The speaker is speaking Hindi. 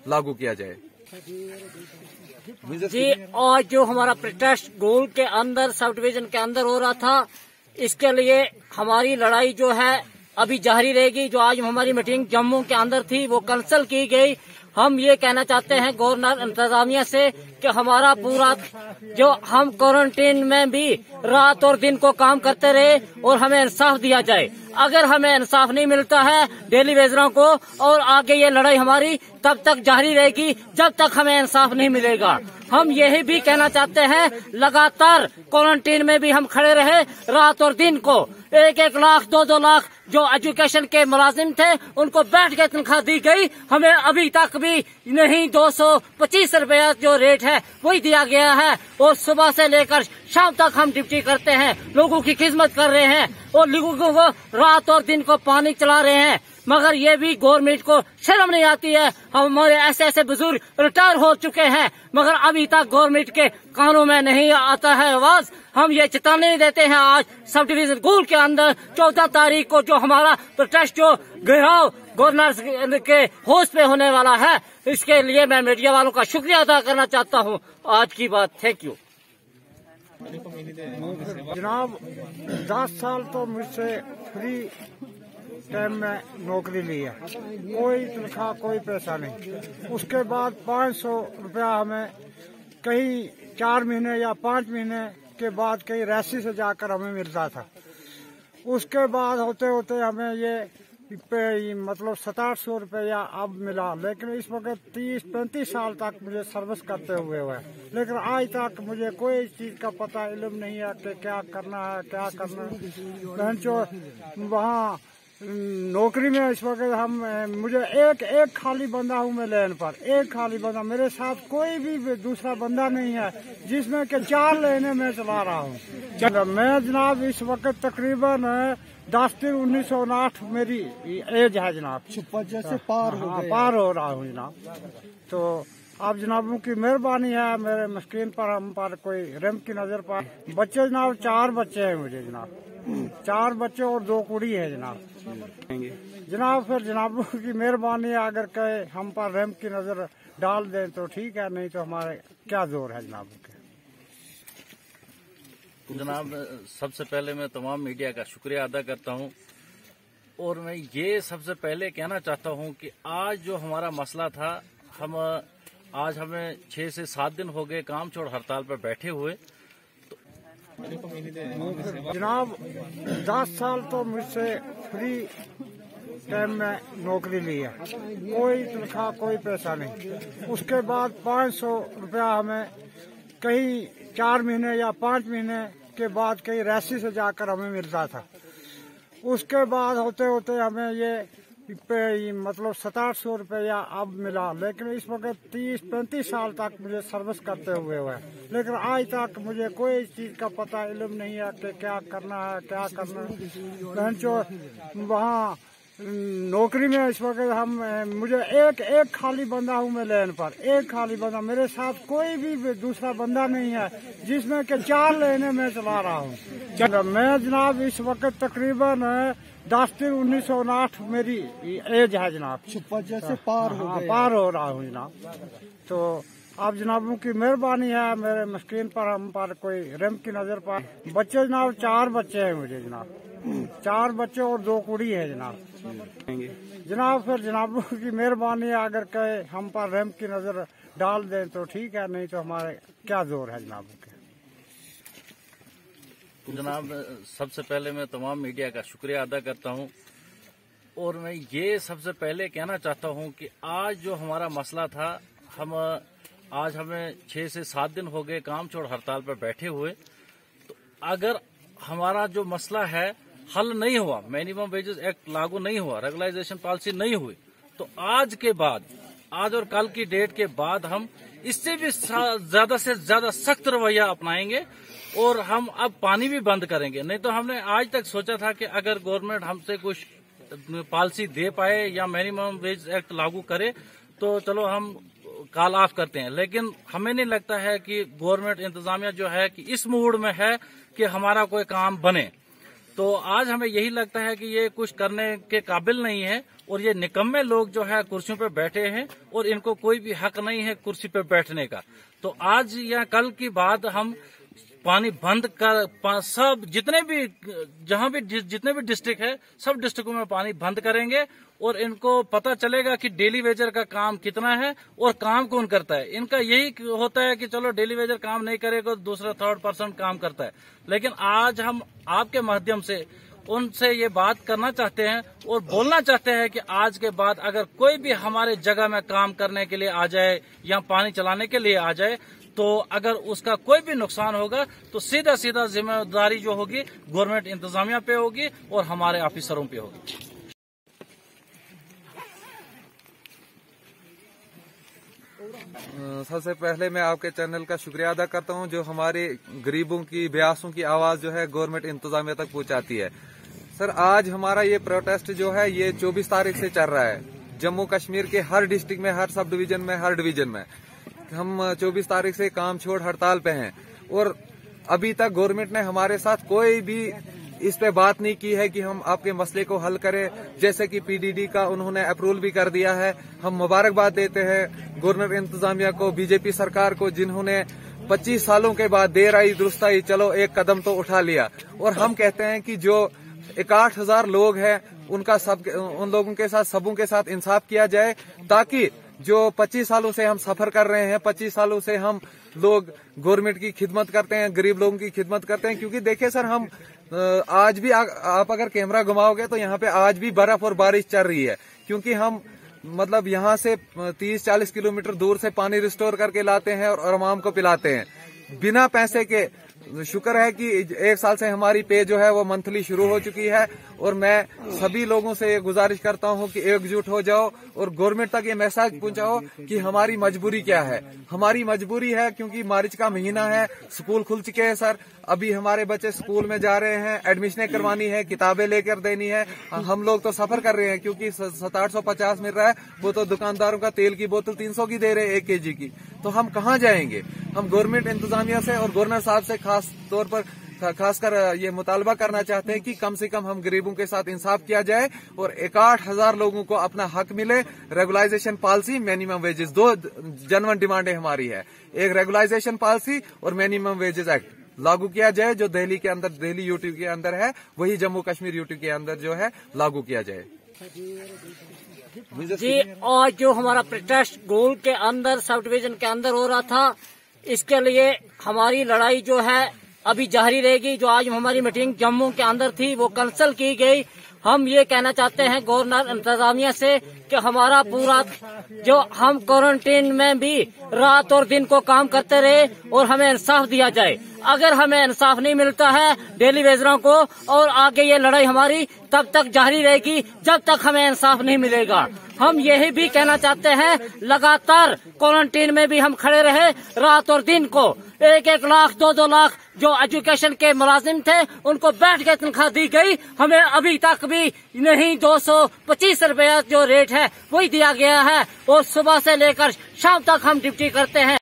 लागू किया जाए। जी, और जो हमारा प्रोटेस्ट गोल के अंदर सब डिवीजन के अंदर हो रहा था, इसके लिए हमारी लड़ाई जो है अभी जारी रहेगी। जो आज हमारी मीटिंग जम्मू के अंदर थी वो कैंसिल की गई। हम ये कहना चाहते हैं गवर्नर इंतजामिया से कि हमारा पूरा जो हम क्वारंटीन में भी रात और दिन को काम करते रहे और हमें इंसाफ दिया जाए। अगर हमें इंसाफ नहीं मिलता है डेली वेजरों को, और आगे ये लड़ाई हमारी तब तक जारी रहेगी जब तक हमें इंसाफ नहीं मिलेगा। हम यही भी कहना चाहते हैं लगातार क्वारंटीन में भी हम खड़े रहे रात और दिन को। 1-1 लाख 2-2 लाख जो एजुकेशन के मुलाजिम थे उनको बैठ के तनख्वाह दी गई, हमें अभी तक भी नहीं 225 रुपया जो रेट है वही दिया गया है। और सुबह से लेकर शाम तक हम ड्यूटी करते हैं, लोगों की खिदमत कर रहे हैं और लोगों को रात और दिन को पानी चला रहे हैं, मगर ये भी गवर्नमेंट को शर्म नहीं आती है। हमारे ऐसे बुजुर्ग रिटायर हो चुके हैं मगर अभी तक गवर्नमेंट के कानों में नहीं आता है आवाज। हम ये चेतावनी देते हैं आज सब डिवीजन गोल के अंदर 14 तारीख को जो हमारा प्रोटेस्ट जो घेराव गवर्नर के होस्ट पे होने वाला है, इसके लिए मैं मीडिया वालों का शुक्रिया अदा करना चाहता हूँ। आज की बात, थैंक यू। जनाब 10 साल तो मुझसे फ्री टाइम में नौकरी ली है, कोई तनख्वाह कोई पैसा नहीं। उसके बाद 500 रुपया हमें कहीं 4 महीने या 5 महीने के बाद कहीं रैसी से जाकर हमें मिलता था। उसके बाद होते होते हमें ये मतलब 700 रुपया अब मिला, लेकिन इस वक्त 30-35 साल तक मुझे सर्विस करते हुए हुए, लेकिन आज तक मुझे कोई चीज का पता इल्म नहीं है कि क्या करना है क्या करना है। जो वहाँ नौकरी में इस वक्त मुझे एक खाली बंदा हूँ मैं लेन पर, एक खाली बंदा, मेरे साथ कोई भी दूसरा बंदा नहीं है जिसमें के 4 लेने में चला रहा हूँ। मैं जनाब इस वक्त तकरीबन 10 दिन 1959 मेरी एज है जनाब, जैसे पार हो रहा हूँ जनाब। तो आप जनाबों की मेहरबानी है मेरे मस्किन पर, हम पर कोई रहम की नजर पर। बच्चे जनाब 4 बच्चे हैं मुझे जनाब, 4 बच्चे और 2 कुड़ी है जनाब। जनाब फिर जनाबों की मेहरबानी है, अगर कहे हम पर रहम की नजर डाल दें तो ठीक है, नहीं तो हमारे क्या जोर है जनाब के। जनाब सबसे पहले मैं तमाम मीडिया का शुक्रिया अदा करता हूं, और मैं ये सबसे पहले कहना चाहता हूं कि आज जो हमारा मसला था, आज हमें 6 से 7 दिन हो गए काम छोड़ हड़ताल पर बैठे हुए। जनाब 10 साल तो मुझसे फ्री टाइम में नौकरी ली है, कोई तनख्वाह कोई पैसा नहीं। उसके बाद 500 रुपया हमें कहीं 4 महीने या 5 महीने के बाद कहीं रैसी से जाकर हमें मिलता था। उसके बाद होते होते हमें ये मतलब 700 रुपया अब मिला, लेकिन इस वक्त 30-35 साल तक मुझे सर्विस करते हुए हुए, लेकिन आज तक मुझे कोई चीज का पता इल्म नहीं है कि क्या करना है क्या करना है। जो वहाँ नौकरी में इस वक्त मुझे एक खाली बंदा हूँ मैं लेन पर, एक खाली बंदा, मेरे साथ कोई भी दूसरा बंदा नहीं है जिसमें के 4 लेने में चला रहा हूँ। मैं जनाब इस वक्त तकरीबन 10 दिन 1959 मेरी एज है जनाब, जैसे पार हो रहा हूँ जनाब। तो आप जनाबों की मेहरबानी है मेरे मस्किन पर, हम पर कोई रहम की नजर पर। बच्चे जनाब 4 बच्चे हैं मुझे जनाब, 4 बच्चे और 2 कुड़ी है जनाब। जनाब फिर जनाबों की मेहरबानी है, अगर कहे हम पर रहम की नजर डाल दें तो ठीक है, नहीं तो हमारे क्या जोर है जनाब के। जनाब सबसे पहले मैं तमाम मीडिया का शुक्रिया अदा करता हूं, और मैं ये सबसे पहले कहना चाहता हूं कि आज जो हमारा मसला था, आज हमें 6 से 7 दिन हो गए काम छोड़ हड़ताल पर बैठे हुए। तो अगर हमारा जो मसला है हल नहीं हुआ, मिनिमम वेजेस एक्ट लागू नहीं हुआ, रेगुलराइजेशन पॉलिसी नहीं हुई, तो आज के बाद, आज और कल की डेट के बाद हम इससे भी ज्यादा से ज्यादा सख्त रवैया अपनाएंगे, और हम अब पानी भी बंद करेंगे। नहीं तो हमने आज तक सोचा था कि अगर गवर्नमेंट हमसे कुछ पॉलिसी दे पाए या मिनिमम वेज एक्ट लागू करे तो चलो हम कॉल ऑफ करते हैं, लेकिन हमें नहीं लगता है कि गवर्नमेंट इंतजामिया जो है कि इस मूड में है कि हमारा कोई काम बने। तो आज हमें यही लगता है कि ये कुछ करने के काबिल नहीं है और ये निकम्मे लोग जो है कुर्सियों पे बैठे हैं और इनको कोई भी हक नहीं है कुर्सी पे बैठने का। तो आज या कल की बात हम पानी बंद कर सब जितने भी जितने भी डिस्ट्रिक्ट है सब डिस्ट्रिक्टों में पानी बंद करेंगे और इनको पता चलेगा कि डेली वेजर का काम कितना है और काम कौन करता है। इनका यही होता है कि चलो डेली वेजर काम नहीं करेगा, दूसरा थर्ड पर्सन काम करता है। लेकिन आज हम आपके माध्यम से उनसे ये बात करना चाहते हैं और बोलना चाहते हैं कि आज के बाद अगर कोई भी हमारे जगह में काम करने के लिए आ जाए या पानी चलाने के लिए आ जाए, तो अगर उसका कोई भी नुकसान होगा तो सीधा सीधा जिम्मेदारी जो होगी गवर्नमेंट इंतजामिया पे होगी और हमारे ऑफिसरों पे होगी। सबसे पहले मैं आपके चैनल का शुक्रिया अदा करता हूं जो हमारे गरीबों की ब्यासों की आवाज जो है गवर्नमेंट इंतजामिया तक पहुंचाती है। सर, आज हमारा ये प्रोटेस्ट जो है ये 24 तारीख से चल रहा है। जम्मू कश्मीर के हर डिस्ट्रिक्ट में, हर सब डिवीजन में, हर डिवीजन में हम 24 तारीख से काम छोड़ हड़ताल पे हैं और अभी तक गवर्नमेंट ने हमारे साथ कोई भी इस पे बात नहीं की है कि हम आपके मसले को हल करें। जैसे कि पीडीडी का उन्होंने अप्रूवल भी कर दिया है। हम मुबारकबाद देते हैं गवर्नर इंतजामिया को, बीजेपी सरकार को, जिन्होंने 25 सालों के बाद देर आई दुरुस्त आई, चलो एक कदम तो उठा लिया। और हम कहते हैं कि जो 61,000 लोग हैं उन लोगों के साथ सबों के साथ इंसाफ किया जाए, ताकि जो 25 सालों से हम सफर कर रहे हैं, 25 सालों से हम लोग गवर्नमेंट की खिदमत करते हैं, गरीब लोगों की खिदमत करते हैं। क्योंकि देखिए सर, हम आज भी आप अगर कैमरा घुमाओगे तो यहाँ पे आज भी बर्फ और बारिश चल रही है। क्योंकि हम मतलब यहाँ से 30-40 किलोमीटर दूर से पानी रिस्टोर करके लाते हैं और आवाम को पिलाते हैं बिना पैसे के। शुक्र है कि 1 साल से हमारी पे जो है वो मंथली शुरू हो चुकी है। और मैं सभी लोगों से ये गुजारिश करता हूँ कि एकजुट हो जाओ और गवर्नमेंट तक ये मैसेज पहुंचाओ कि हमारी मजबूरी क्या है। हमारी मजबूरी है क्योंकि मार्च का महीना है, स्कूल खुल चुके हैं सर, अभी हमारे बच्चे स्कूल में जा रहे हैं, एडमिशनें करवानी है, किताबें लेकर देनी है। हम लोग तो सफर कर रहे हैं क्योंकि 750 मिल रहा है, वो तो दुकानदारों का तेल की बोतल 300 की दे रहे हैं 1 kg की। तो हम कहाँ जाएंगे? हम गवर्नमेंट इंतजामिया से और गवर्नर साहब से खासकर ये मुतालबा करना चाहते हैं कि कम से कम हम गरीबों के साथ इंसाफ किया जाए और 61,000 लोगों को अपना हक मिले। रेगुलाइजेशन पॉलिसी, मिनिमम वेजेस, 2 जनवन डिमांडें हमारी है। एक रेगुलाइजेशन पॉलिसी और मिनिमम वेजेस एक्ट लागू किया जाए, जो दिल्ली के अंदर, दिल्ली यूटी के अंदर है, वही जम्मू कश्मीर यूटी के अंदर जो है लागू किया जाए। जी, और जो हमारा प्रोटेस्ट गोल के अंदर, सब डिवीजन के अंदर हो रहा था, इसके लिए हमारी लड़ाई जो है अभी जारी रहेगी। जो आज हमारी मीटिंग जम्मू के अंदर थी वो कैंसिल की गई। हम ये कहना चाहते हैं गवर्नर इंतजामिया से कि हमारा पूरा जो हम क्वारंटीन में भी रात और दिन को काम करते रहे और हमें इंसाफ दिया जाए। अगर हमें इंसाफ नहीं मिलता है डेली वेजरों को, और आगे ये लड़ाई हमारी तब तक जारी रहेगी जब तक हमें इंसाफ नहीं मिलेगा। हम यही भी कहना चाहते हैं लगातार क्वारंटीन में भी हम खड़े रहे रात और दिन को। 1-1 लाख 2-2 लाख जो एजुकेशन के मुलाजिम थे उनको बैठ के तनख्वाह दी गई, हमें अभी तक भी नहीं 225 रुपया जो रेट है वही दिया गया है। और सुबह से लेकर शाम तक हम ड्यूटी करते हैं।